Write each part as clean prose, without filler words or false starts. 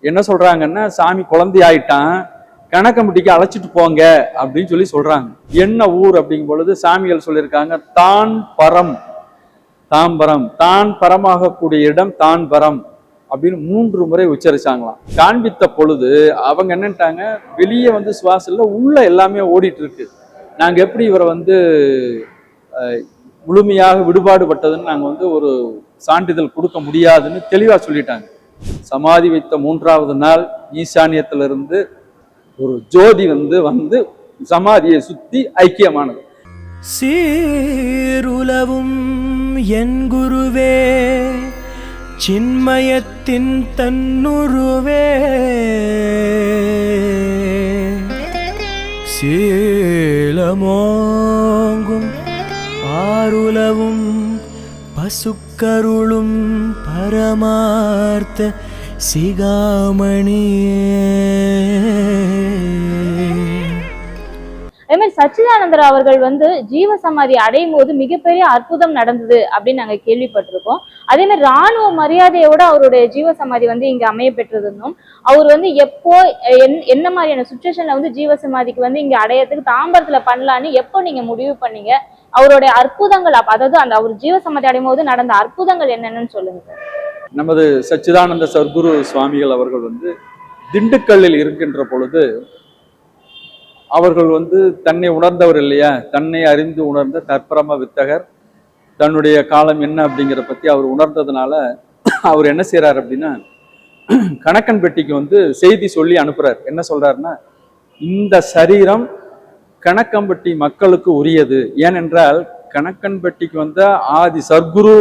என்ன சொல்றாங்கன்னா, சாமி குழந்தை ஆயிட்டான், கணக்கம்பட்டிக்கு அழைச்சிட்டு போங்க அப்படின்னு சொல்லி சொல்றாங்க. என்ன ஊர் அப்படிங்கும் பொழுது சாமிகள் சொல்லியிருக்காங்க, தான் பரம், தாம்பரம், தான் பரமாகக்கூடிய இடம் தான் பரம் அப்படின்னு 3 முறை உச்சரிச்சாங்களாம். காண்பித்த பொழுது அவங்க என்னட்டாங்க, வெளியே வந்து சுவாசம் இல்லை, உள்ள எல்லாமே ஓடிட்டு இருக்கு. நாங்க எப்படி இவரை வந்து முழுமையாக விடுபாடுபட்டதுன்னு நாங்க வந்து ஒரு சான்றிதழ் கொடுக்க முடியாதுன்னு தெளிவா சொல்லிட்டாங்க. சமாதி வைத்த 3வது நாள் ஈசானியத்திலிருந்து ஒரு ஜோதி வந்து சமாதியை சுத்தி ஐக்கியமானது. சீருலவும் என் குருவே, சின்மயத்தின் தன்னுருவே, சீலமோங்கும் ஆருலவும் பசுக்கருளும் பரமார்த்த சிகாமணியே. அதே மாதிரி சச்சிதானந்தர் அவர்கள் வந்து ஜீவ சமாதி அடையும் போது மிகப்பெரிய அற்புதம் நடந்தது அப்படின்னு நாங்க கேள்விப்பட்டிருக்கோம். அதே மாதிரி ராணுவ மரியாதையோட அவருடைய ஜீவ சமாதி வந்து இங்க அமைய பெற்றதுன்னும், அவர் வந்து எப்போ என்ன மாதிரியான சுச்சுவேஷன்ல வந்து ஜீவ சமாதிக்கு வந்து இங்க அடையறதுக்கு தாம்பரத்துல பண்ணலான்னு எப்போ நீங்க முடிவு பண்ணீங்க? அவருடைய அற்புதங்கள், அதாவது அந்த அவர் ஜீவ சமாதி அடையும் போது நடந்த அற்புதங்கள் என்னென்னு சொல்லுங்க சார். நமது சச்சிதானந்த சர்க்குரு சுவாமிகள் அவர்கள் வந்து திண்டுக்கல்லில் இருக்கின்ற பொழுது அவர்கள் வந்து தன்னை உணர்ந்தவர் இல்லையா, தன்னை அறிந்து உணர்ந்த தற்பரம வித்தகர். தன்னுடைய காலம் என்ன அப்படிங்கிற பத்தி அவர் உணர்ந்ததுனால அவர் என்ன செய்யறாரு அப்படின்னா, கணக்கன்பட்டிக்கு வந்து செய்தி சொல்லி அனுப்புறார். என்ன சொல்றாருன்னா, இந்த சரீரம் கணக்கம்பட்டி மக்களுக்கு உரியது. ஏனென்றால் கணக்கன்பட்டிக்கு வந்த ஆதி சர்க்குரு,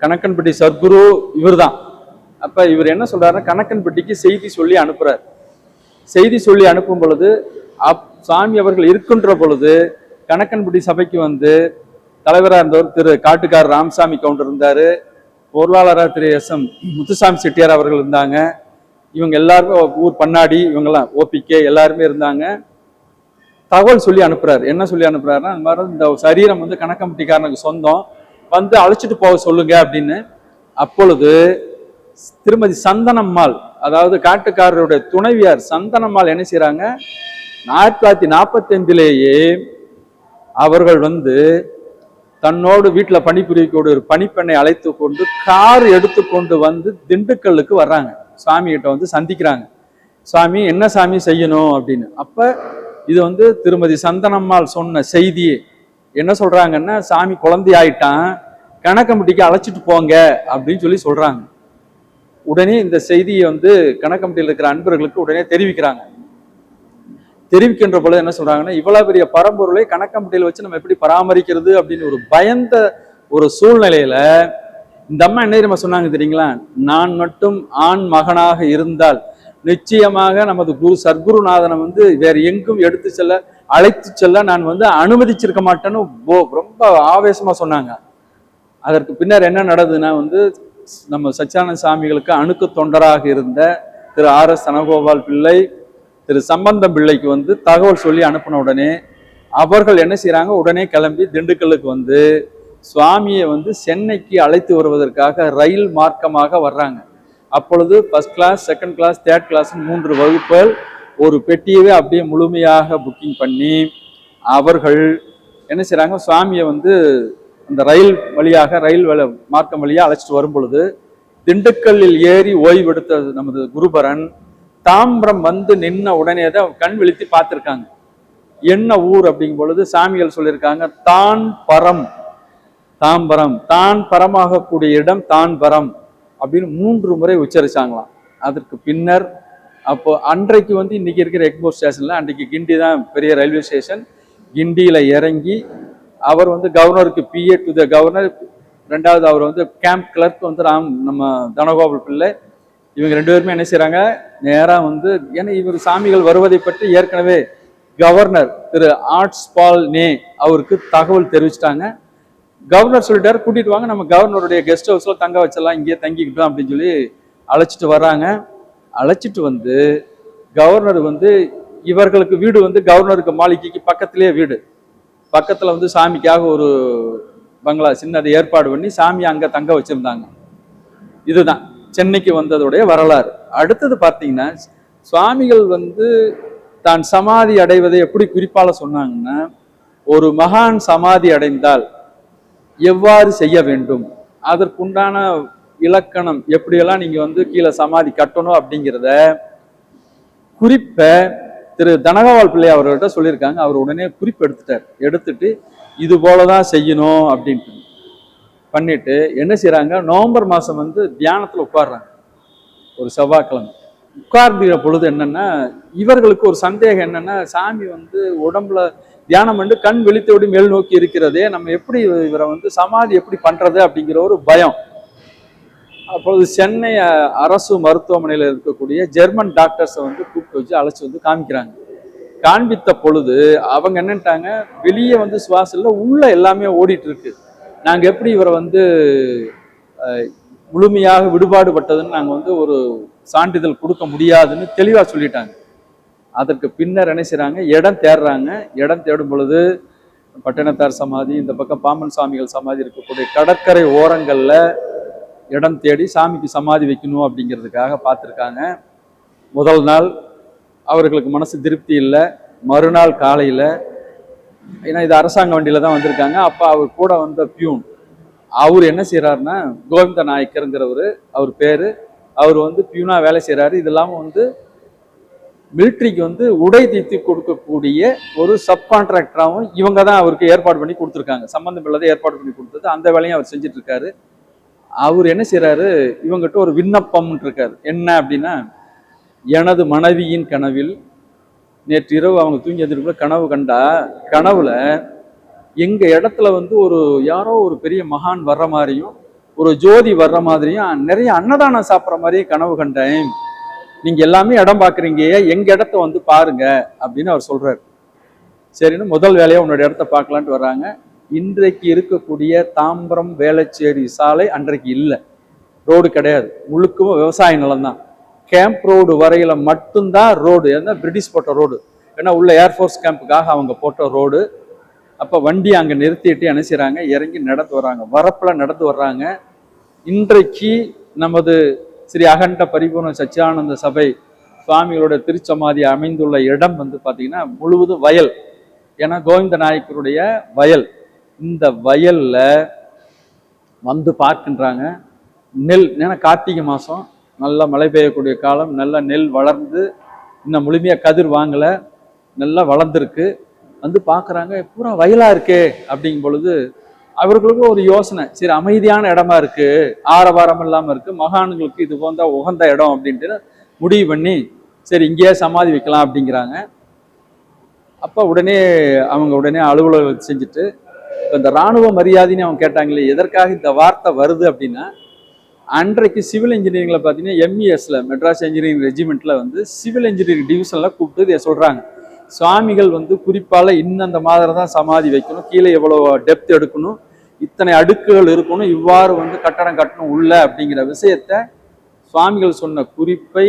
கணக்கன்பட்டி சர்க்குரு இவர் தான். அப்ப இவர் என்ன சொல்றாருன்னா, கணக்கன்பட்டிக்கு செய்தி சொல்லி அனுப்புறார். செய்தி சொல்லி அனுப்பும் பொழுது சாமி அவர்கள் இருக்கின்ற பொழுது கணக்கன்பட்டி சபைக்கு வந்து தலைவராக இருந்தவர் திரு காட்டுக்கார் ராமசாமி கவுண்டர் இருந்தாரு, பொருளாளராக திரு எஸ்.எம். முத்துசாமி செட்டியார் அவர்கள் இருந்தாங்க. இவங்க எல்லாருமே ஊர் பண்ணாடி இவங்கெல்லாம் ஓபிகே எல்லாருமே இருந்தாங்க. தகவல் சொல்லி அனுப்புறாரு. என்ன சொல்லி அனுப்புறாருன்னா, அந்த மாதிரி இந்த சரீரம் வந்து கணக்கம்பட்டிக்காரனுக்கு சொந்தம், வந்து அழைச்சிட்டு போக சொல்லுங்க அப்படின்னு. அப்பொழுது திருமதி சந்தனம்மாள், அதாவது காட்டுக்காரருடைய துணைவியார் சந்தனம்மாள் என்ன செய்யறாங்க, 1945 அவர்கள் வந்து தன்னோடு வீட்டில் பணிபுரியக்கூடிய ஒரு பணிப்பெண்ணை அழைத்து கொண்டு கார் எடுத்துக்கொண்டு வந்து திண்டுக்கல்லுக்கு வர்றாங்க. சாமி கிட்ட வந்து சந்திக்கிறாங்க. சாமி என்ன சாமி செய்யணும் அப்படின்னு. அப்ப இது வந்து திருமதி சந்தனம்மாள் சொன்ன செய்தி என்ன சொல்றாங்கன்னா, சாமி குழந்தை ஆயிட்டான், கணக்கம்பட்டிக்கு அழைச்சிட்டு போங்க அப்படின்னு சொல்லி சொல்றாங்க. உடனே இந்த செய்தியை வந்து கணக்கம்பட்டியில் இருக்கிற அன்பர்களுக்கு உடனே தெரிவிக்கிறாங்க. தெரிவிக்கின்ற பொழுது என்ன சொல்றாங்கன்னா, இவ்வளவு பெரிய பரம்பொருளை கணக்கம்பட்டியில் வச்சு நம்ம எப்படி பராமரிக்கிறது அப்படின்னு ஒரு பயந்த ஒரு சூழ்நிலையில இந்த அம்மா என்ன தெரியுமா சொன்னாங்க தெரியுங்களா, நான் மட்டும் ஆண் மகனாக இருந்தால் நிச்சயமாக நமது சர்க்குருநாதனை வந்து வேற எங்கும் எடுத்து செல்ல அழைத்து செல்ல நான் வந்து அனுமதிச்சிருக்க மாட்டேன்னு ரொம்ப ஆவேசமா சொன்னாங்க. அதற்கு பின்னர் என்ன நடந்ததுன்னா வந்து, நம்ம சச்சிதானந்த சாமிகளுக்கு அணுக்கு தொண்டராக இருந்த திரு ஆர்.எஸ். தனகோபால் பிள்ளை, திரு சம்பந்தம் பிள்ளைக்கு வந்து தகவல் சொல்லி அனுப்பின உடனே அவர்கள் என்ன செய்யறாங்க, உடனே கிளம்பி திண்டுக்கல்லுக்கு வந்து சுவாமியை வந்து சென்னைக்கு அழைத்து வருவதற்காக ரயில் மார்க்கமாக வர்றாங்க. அப்பொழுது first class, second class, third class 3 வகுப்புகள் ஒரு பெட்டியவே அப்படியே முழுமையாக புக்கிங் பண்ணி அவர்கள் என்ன செய்யறாங்க, சுவாமியை வந்து அந்த ரயில் வழியாக ரயில் மார்க்கம் வழியாக அழைச்சிட்டு வரும் பொழுது திண்டுக்கல்லில் ஏறி ஓய்வெடுத்த நமது குருபரன் தாம்பரம் வந்து நின்ன உடனே தான் கண் விழித்து பார்த்திருக்காங்க. என்ன ஊர் அப்படிங்கும் பொழுது சாமிகள் சொல்லியிருக்காங்க, தான் பரம், தாம்பரம், தான் பரமாகக்கூடிய இடம் தான் பரம் அப்படின்னு 3 முறை உச்சரிச்சாங்களாம். அதற்கு பின்னர் அப்போ அன்றைக்கு வந்து இன்னைக்கு இருக்கிற எக்மோர் ஸ்டேஷன்ல, அன்றைக்கு கிண்டி தான் பெரிய ரயில்வே ஸ்டேஷன், கிண்டியில இறங்கி அவர் வந்து கவர்னருக்கு PA டு த கவர்னர், 2வது அவர் வந்து கேம்ப் கிளர்க் வந்து நம்ம தனகோபால் பிள்ளை, இவங்க 2 பேருமே என்ன செய்யறாங்க, நேரா வந்து, ஏன்னா இவர் சாமிகள் வருவதை பற்றி ஏற்கனவே கவர்னர் திரு ஆர்ட்ஸ் பால் நே அவருக்கு தகவல் தெரிவிச்சிட்டாங்க. கவர்னர் சொல்லிட்டாரு, கூட்டிட்டு வாங்க, நம்ம கவர்னருடைய கெஸ்ட் ஹவுஸ்ல தங்க வச்சிடலாம், இங்கேயே தங்கிக்கிட்டோம் அப்படின்னு சொல்லி அழைச்சிட்டு வர்றாங்க. அழைச்சிட்டு வந்து கவர்னர் வந்து இவர்களுக்கு வீடு வந்து கவர்னருக்கு மாளிகைக்கு பக்கத்திலேயே வீடு, பக்கத்துல வந்து சாமிக்காக ஒரு பங்களா சின்னதை ஏற்பாடு பண்ணி சாமியை அங்க தங்க வச்சிருந்தாங்க. இதுதான் சென்னைக்கு வந்ததுடைய வரலாறு. அடுத்தது பார்த்தீங்கன்னா சுவாமிகள் வந்து தான் சமாதி அடைவதை எப்படி குறிப்பால சொன்னாங்கன்னா, ஒரு மகான் சமாதி அடைந்தால் எவ்வாறு செய்ய வேண்டும், அதற்குண்டான இலக்கணம் எப்படியெல்லாம் நீங்க வந்து கீழே சமாதி கட்டணும் அப்படிங்கிறத குறிப்பை திரு தனகவால் பிள்ளை அவர்கிட்ட சொல்லியிருக்காங்க. அவர் உடனே குறிப்பு எடுத்துட்டார். எடுத்துட்டு இது போலதான் செய்யணும் அப்படின்ட்டு பண்ணிட்டு என்ன செய்யறாங்க, நவம்பர் மாசம் வந்து தியானத்துல உட்கார்றாங்க. ஒரு செவ்வாய்க்கிழமை உட்கார்ந்துகிற பொழுது என்னன்னா, இவர்களுக்கு ஒரு சந்தேகம் என்னன்னா, சாமி வந்து உடம்புல தியானம் பண்ணி கண் விழித்தோடு மேல் நோக்கி இருக்கிறதே, நம்ம எப்படி இவரை வந்து சமாதி எப்படி பண்றது அப்படிங்கிற ஒரு பயம். அப்பொழுது சென்னை அரசு மருத்துவமனையில் இருக்கக்கூடிய ஜெர்மன் டாக்டர்ஸை வந்து கூப்பிட்டு வச்சு அழைச்சி வந்து காமிக்கிறாங்க. காண்பித்த பொழுது அவங்க என்னட்டாங்க, வெளியே வந்து சுவாசம் இல்லை, உள்ள எல்லாமே ஓடிட்டு இருக்கு, நாங்க எப்படி இவரை வந்து முழுமையாக விடுபாடுபட்டதுன்னு நாங்க வந்து ஒரு சான்றிதழ் கொடுக்க முடியாதுன்னு தெளிவா சொல்லிட்டாங்க. அதற்கு பின்னர் என்ன செய்றாங்க, இடம் தேடுறாங்க. இடம் தேடும் பொழுது பட்டினத்தார் சமாதி, இந்த பக்கம் பாம்பன் சாமிகள் சமாதி இருக்கக்கூடிய கடற்கரை ஓரங்கள்ல இடம் தேடி சாமிக்கு சமாதி வைக்கணும் அப்படிங்கிறதுக்காக பார்த்துருக்காங்க. முதல் நாள் அவர்களுக்கு மனசு திருப்தி இல்லை. மறுநாள் காலையில, ஏன்னா இது அரசாங்க வண்டியில தான் வந்திருக்காங்க, அப்ப அவர் கூட வந்த பியூன் அவர் என்ன செய்யறாருன்னா, கோவிந்த நாயக்கருங்கிறவரு அவர் பேரு, அவர் வந்து பியூனா வேலை செய்யறாரு. இது இல்லாம வந்து மிலிட்ரிக்கு வந்து உடை தைத்து கொடுக்கக்கூடிய ஒரு சப் கான்ட்ராக்டராகவும் இவங்க தான் அவருக்கு ஏற்பாடு பண்ணி கொடுத்துருக்காங்க. சம்பந்தம் இல்லாத ஏற்பாடு பண்ணி கொடுத்தது, அந்த வேலையும் அவர் செஞ்சுட்டு இருக்காரு. அவர் என்ன செய்யறாரு, இவங்ககிட்ட ஒரு விண்ணப்பம் இருக்காரு. என்ன அப்படின்னா, எனது மனைவியின் கனவில் நேற்று இரவு அவங்க தூங்கி எதிர்ப்பு கனவு கண்டா, கனவுல எங்க இடத்துல வந்து ஒரு யாரோ ஒரு பெரிய மகான் வர்ற மாதிரியும் ஒரு ஜோதி வர்ற மாதிரியும் நிறைய அன்னதானம் சாப்பிட்ற மாதிரியும் கனவு கண்டேன், நீங்க எல்லாமே இடம் பாக்குறீங்க, எங்க இடத்த வந்து பாருங்க அப்படின்னு அவர் சொல்றாரு. சரின்னு முதல் வேலையா உன்னோட இடத்த பார்க்கலான்ட்டு வர்றாங்க. இன்றைக்கு இருக்கக்கூடிய தாம்பரம் வேளச்சேரி சாலை அன்றைக்கு இல்லை, ரோடு கிடையாது, முழுக்கவும் விவசாய நிலம் தான். கேம்ப் ரோடு வரையில மட்டும்தான் ரோடு, ஏன்னா பிரிட்டிஷ் போட்ட ரோடு, ஏன்னா உள்ள ஏர்ஃபோர்ஸ் கேம்புக்காக அவங்க போட்ட ரோடு. அப்ப வண்டி அங்க நிறுத்திட்டு என்ன செய்றாங்க, இறங்கி நடந்து வர்றாங்க, வரப்புல நடந்து வர்றாங்க. இன்றைக்கு நமது ஸ்ரீ அகண்ட பரிபூர்ண சச்சியானந்த சபை சுவாமிகளோட திருச்சமாதி அமைந்துள்ள இடம் வந்து பாத்தீங்கன்னா முழுவதும் வயல், ஏன்னா கோவிந்த நாயக்கருடைய வயல். இந்த வயல்ல வந்து பார்க்கின்றாங்க. நெல், ஏன்னா கார்த்திகை மாசம் நல்லா மழை பெய்யக்கூடிய காலம், நல்லா நெல் வளர்ந்து இன்னும் முழுமையா கதிர் வாங்கல, நல்லா வளர்ந்துருக்கு. வந்து பார்க்குறாங்க, பூரா வயலா இருக்கே அப்படிங்கும் பொழுது அவர்களுக்கு ஒரு யோசனை, சரி அமைதியான இடமா இருக்கு, ஆரவாரம் இல்லாம இருக்கு, மகான்களுக்கு இது போன்ற உகந்த இடம் அப்படின்ட்டு முடிவு பண்ணி சரி இங்கேயே சமாதி வைக்கலாம் அப்படிங்கிறாங்க. அப்ப உடனே அவங்க உடனே அலுவலகம் செஞ்சுட்டு, இந்த இராணுவ மரியாதைன்னு அவங்க கேட்டாங்களே, எதற்காக இந்த வார்த்தை வருது அப்படின்னா, அன்றைக்கு சிவில் இன்ஜினியரிங்ல பார்த்தீங்கன்னா எம்இஎஸ்ல மெட்ராஸ் இன்ஜினியரிங் ரெஜிமெண்ட்ல வந்து சிவில் இன்ஜினியரிங் டிவிஷன்ல கூப்பிட்டு இதை சொல்றாங்க, சுவாமிகள் வந்து குறிப்பால இந்த மாதிரி தான் சமாதி வைக்கணும், கீழே எவ்வளவு டெப்த் எடுக்கணும், இத்தனை அடுக்குகள் இருக்கணும், இவ்வாறு வந்து கட்டடம் கட்டணும் உள்ள அப்படிங்கிற விஷயத்த சுவாமிகள் சொன்ன குறிப்பை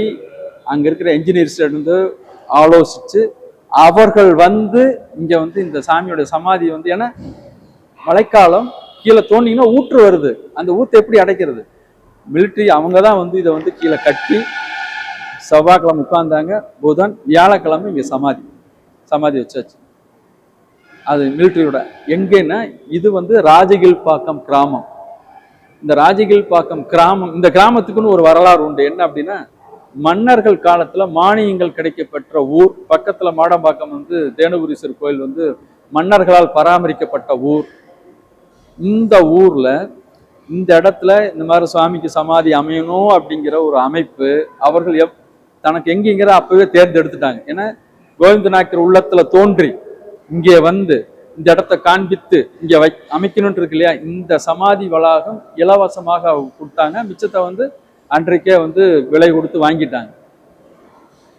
அங்க இருக்கிற என்ஜினியர்ஸ் இருந்து ஆலோசிச்சு அவர்கள் வந்து இங்க வந்து இந்த சாமியோட சமாதி வந்து, ஏன்னா மழைக்காலம் கீழே தோண்டிங்கன்னா ஊற்று வருது, அந்த ஊற்று எப்படி அடைக்கிறது, மிலிட்ரி அவங்க தான் வந்து இதை வந்து கீழே கட்டி செவ்வாய்க்கிழமை உட்கார்ந்தாங்க, புதன் வியாழக்கிழமை இங்க சமாதி வச்சாச்சு. அது மிலிட்ரியோட எங்கன்னா, இது வந்து ராஜகில்பாக்கம் கிராமம். இந்த ராஜகில்பாக்கம் கிராமம், இந்த கிராமத்துக்குன்னு ஒரு வரலாறு உண்டு. என்ன அப்படின்னா, மன்னர்கள் காலத்துல மானியங்கள் கிடைக்கப்பெற்ற ஊர். பக்கத்துல மாடம்பாக்கம் வந்து தேனுபுரீஸ்வரர் கோயில் வந்து மன்னர்களால் பராமரிக்கப்பட்ட ஊர். இந்த ஊர்ல இந்த இடத்துல இந்த மாதிரி சுவாமிக்கு சமாதி அமையணும் அப்படிங்கிற ஒரு அமைப்பு அவர்கள் தனக்கு எங்கேங்கிற அப்பவே தேர்ந்தெடுத்துட்டாங்க. ஏன்னா கோவிந்த நாயக்கர் உள்ளத்துல தோன்றி இங்கே வந்து இந்த இடத்த காண்பித்து இங்க அமைக்கணும்னு இருக்கு இல்லையா, இந்த சமாதி வளாகம் இலவசமாக கொடுத்தாங்க. மிச்சத்தை வந்து அன்றைக்கே வந்து விலை கொடுத்து வாங்கிட்டாங்க.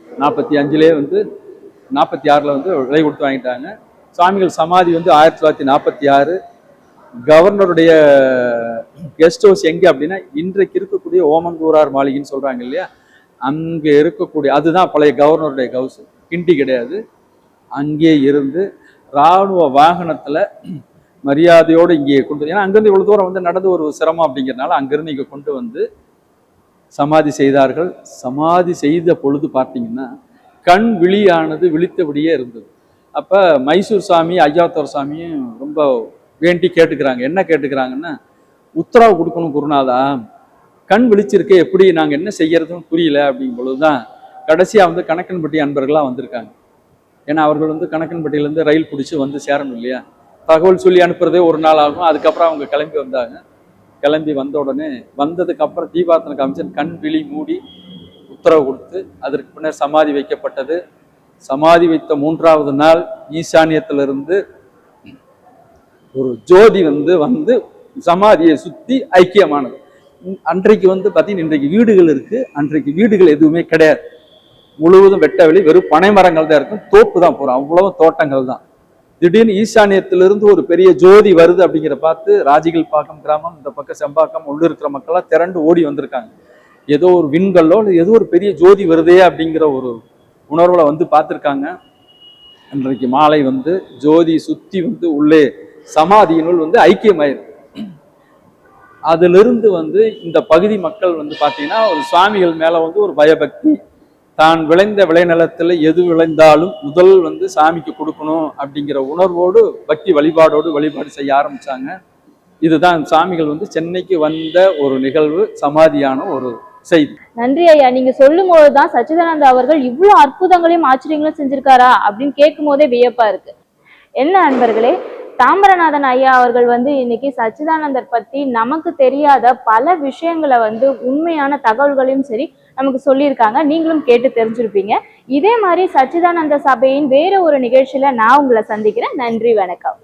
45 வந்து 46 வந்து விலை கொடுத்து வாங்கிட்டாங்க. சுவாமிகள் சமாதி வந்து 1946. கவர்னருடைய கெஸ்ட் ஹவுஸ் எங்க அப்படின்னா, இன்றைக்கு இருக்கக்கூடிய ஓமந்தூரார் மாளிகைன்னு சொல்றாங்க இல்லையா, அங்க இருக்கக்கூடிய அதுதான் பழைய கவர்னருடைய ஹவுஸ், கிண்டி கிடையாது. அங்கே இருந்து இராணுவ வாகனத்துல மரியாதையோடு இங்கே கொண்டு, ஏன்னா அங்கிருந்து இவ்வளவு தூரம் வந்து நடந்து ஒரு சிரமம் அப்படிங்கிறதுனால அங்கிருந்து இங்க கொண்டு வந்து சமாதி செய்தார்கள். சமாதி செய்த பொழுது பார்த்தீங்கன்னா கண் விழியானது விழித்தபடியே இருந்தது. அப்போ மைசூர் சாமி ஐயாத்தோர் சாமியும் ரொம்ப வேண்டி கேட்டுக்கிறாங்க. என்ன கேட்டுக்கிறாங்கன்னா, உத்தரவு கொடுக்கணும் குருநாதா, கண் விழிச்சிருக்கே, எப்படி நாங்கள் என்ன செய்யறதுன்னு புரியல அப்படிங்கும் பொழுது தான் கடைசியாக வந்து கணக்கன்பட்டி அன்பர்களாக வந்திருக்காங்க. ஏன்னா அவர்கள் வந்து கணக்கன்பட்டியிலேருந்து ரயில் பிடிச்சி வந்து சேரணும் இல்லையா, தகவல் சொல்லி அனுப்புறதே ஒரு நாள் ஆகும். அதுக்கப்புறம் அவங்க கிளம்பி வந்தாங்க. கிளம்பி வந்த உடனே வந்ததுக்கு அப்புறம் தீபாரத்தனை காமிச்சு கண் விழி மூடி உத்தரவு கொடுத்து அதற்கு பின்னர் சமாதி வைக்கப்பட்டது. சமாதி வைத்த 3வது நாள் ஈசானியத்திலிருந்து ஒரு ஜோதி வந்து சமாதியை சுத்தி ஐக்கியமானது. அன்றைக்கு வந்து பார்த்தீங்கன்னா இன்றைக்கு வீடுகள் இருக்கு, அன்றைக்கு வீடுகள் எதுவுமே கிடையாது. முழுவதும் வெட்ட வெளி, வெறும் பனை மரங்கள் தான் இருக்கும், தோப்பு தான் போறோம், அவ்வளவு தோட்டங்கள் தான். திடீர்னு ஈசானியத்திலிருந்து ஒரு பெரிய ஜோதி வருது அப்படிங்கிற பார்த்து ராஜிகள் பாக்கம் கிராமம், இந்த பக்கம் செம்பாக்கம் உள்ள இருக்கிற மக்கள்லாம் திரண்டு ஓடி வந்திருக்காங்க. ஏதோ ஒரு விண்கல்லோ ஏதோ ஒரு பெரிய ஜோதி வருதே அப்படிங்கிற ஒரு உணர்வுல வந்து பார்த்துருக்காங்க. அன்றைக்கு மாலை வந்து ஜோதி சுத்தி வந்து உள்ளே சமாதியினுள் வந்து ஐக்கியமாயிருக்கு. அதிலிருந்து வந்து இந்த பகுதி மக்கள் வந்து பார்த்தீங்கன்னா ஒரு சுவாமிகள் மேல வந்து ஒரு பயபக்தி, தான் விளைந்த விளைநிலத்துல எது விளைந்தாலும் முதல் வந்து சாமிக்கு கொடுக்கணும் அப்படிங்கிற உணர்வோடு பக்தி வழிபாடு செய்ய ஆரம்பிச்சாங்க. இதுதான் சாமிகள் வந்து சென்னைக்கு வந்த ஒரு நிகழ்வு, சமாதியான ஒரு செய்தி. நன்றி ஐயா. நீங்க சொல்லும் போதுதான் சச்சிதானந்த அவர்கள் இவ்வளவு அற்புதங்களையும் ஆச்சரியங்களும் செஞ்சிருக்காரா அப்படின்னு கேட்கும் போதே வியப்பா இருக்கு. என்ன அன்பர்களே, தாம்பரநாதன் ஐயா அவர்கள் வந்து இன்னைக்கு சச்சிதானந்தர் பத்தி நமக்கு தெரியாத பல விஷயங்களை வந்து உண்மையான தகவல்களையும் சரி நமக்கு சொல்லியிருக்காங்க. நீங்களும் கேட்டு தெரிஞ்சிருப்பீங்க. இதே மாதிரி சச்சிதானந்த சபையின் வேற ஒரு நிகழ்ச்சியில நான் உங்களை சந்திக்கிறேன். நன்றி, வணக்கம்.